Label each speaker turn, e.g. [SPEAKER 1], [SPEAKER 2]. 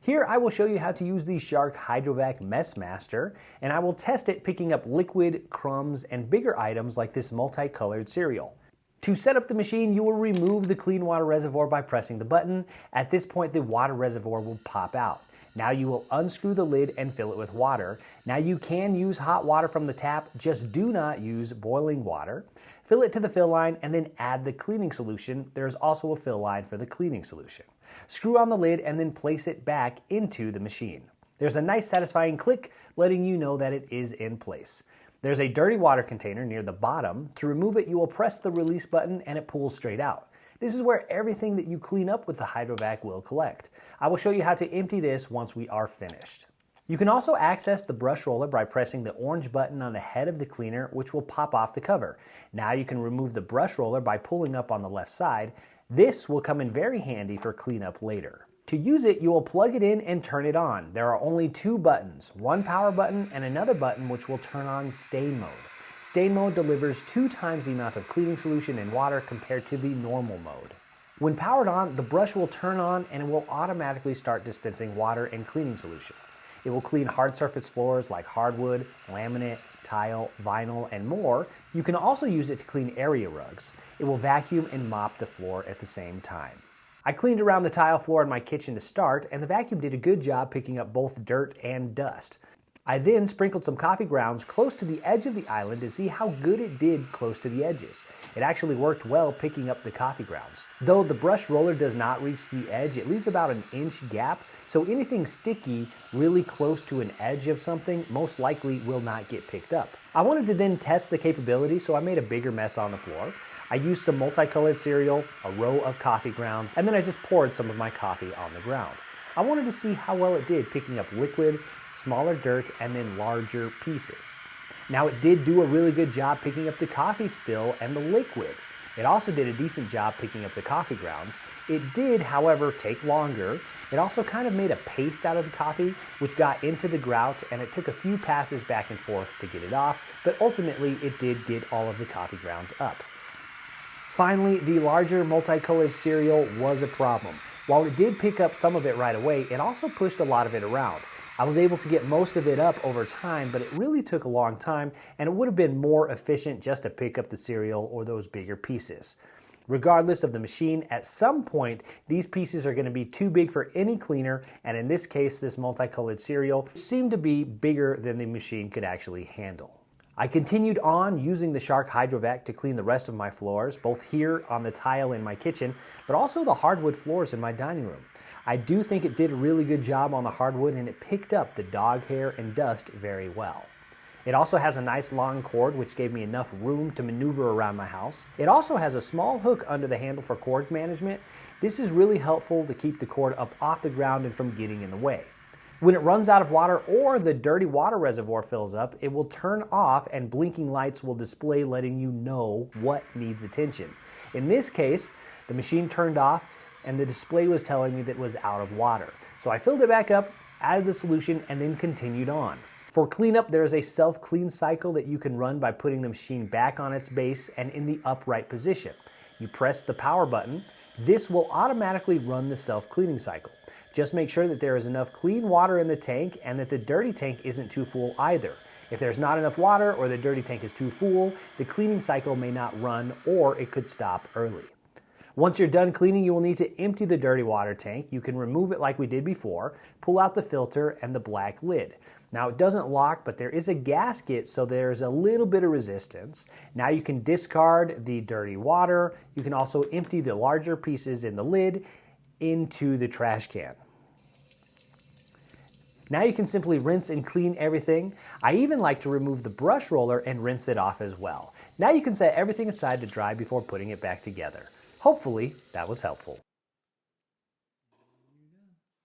[SPEAKER 1] Here I will show you how to use the Shark Hydrovac MessMaster, and I will test it picking up liquid, crumbs, and bigger items like this multicolored cereal. To set up the machine, you will remove the clean water reservoir by pressing the button. At this point, the water reservoir will pop out. Now you will unscrew the lid and fill it with water. Now you can use hot water from the tap, just do not use boiling water. Fill it to the fill line and then add the cleaning solution. There's also a fill line for the cleaning solution. Screw on the lid and then place it back into the machine. There's a nice satisfying click letting you know that it is in place. There's a dirty water container near the bottom. To remove it, you will press the release button and it pulls straight out. This is where everything that you clean up with the Hydrovac will collect. I will show you how to empty this once we are finished. You can also access the brush roller by pressing the orange button on the head of the cleaner, which will pop off the cover. Now you can remove the brush roller by pulling up on the left side. This will come in very handy for cleanup later. To use it, you will plug it in and turn it on. There are only two buttons, one power button and another button which will turn on stain mode. Stain mode delivers 2 times the amount of cleaning solution and water compared to the normal mode. When powered on, the brush will turn on and it will automatically start dispensing water and cleaning solution. It will clean hard surface floors like hardwood, laminate, tile, vinyl, and more. You can also use it to clean area rugs. It will vacuum and mop the floor at the same time. I cleaned around the tile floor in my kitchen to start, and the vacuum did a good job picking up both dirt and dust. I then sprinkled some coffee grounds close to the edge of the island to see how good it did close to the edges. It actually worked well picking up the coffee grounds. Though the brush roller does not reach to the edge, it leaves about an inch gap, so anything sticky really close to an edge of something most likely will not get picked up. I wanted to then test the capability, so I made a bigger mess on the floor. I used some multicolored cereal, a row of coffee grounds, and then I just poured some of my coffee on the ground. I wanted to see how well it did picking up liquid, smaller dirt, and then larger pieces. Now it did do a really good job picking up the coffee spill and the liquid. It also did a decent job picking up the coffee grounds. It did, however, take longer. It also kind of made a paste out of the coffee, which got into the grout, and it took a few passes back and forth to get it off, but ultimately it did get all of the coffee grounds up. Finally, the larger multicolored cereal was a problem. While it did pick up some of it right away, it also pushed a lot of it around. I was able to get most of it up over time, but it really took a long time, and it would have been more efficient just to pick up the cereal or those bigger pieces. Regardless of the machine, at some point, these pieces are going to be too big for any cleaner, and in this case, this multicolored cereal seemed to be bigger than the machine could actually handle. I continued on using the Shark Hydrovac to clean the rest of my floors, both here on the tile in my kitchen, but also the hardwood floors in my dining room. I do think it did a really good job on the hardwood, and it picked up the dog hair and dust very well. It also has a nice long cord which gave me enough room to maneuver around my house. It also has a small hook under the handle for cord management. This is really helpful to keep the cord up off the ground and from getting in the way. When it runs out of water or the dirty water reservoir fills up, it will turn off and blinking lights will display letting you know what needs attention. In this case, the machine turned off and the display was telling me that it was out of water. So I filled it back up, added the solution, and then continued on. For cleanup, there is a self-clean cycle that you can run by putting the machine back on its base and in the upright position. You press the power button. This will automatically run the self-cleaning cycle. Just make sure that there is enough clean water in the tank and that the dirty tank isn't too full either. If there's not enough water or the dirty tank is too full, the cleaning cycle may not run or it could stop early. Once you're done cleaning, you will need to empty the dirty water tank. You can remove it like we did before, pull out the filter and the black lid. Now it doesn't lock, but there is a gasket, so there's a little bit of resistance. Now you can discard the dirty water. You can also empty the larger pieces in the lid into the trash can. Now you can simply rinse and clean everything. I even like to remove the brush roller and rinse it off as well. Now you can set everything aside to dry before putting it back together. Hopefully that was helpful.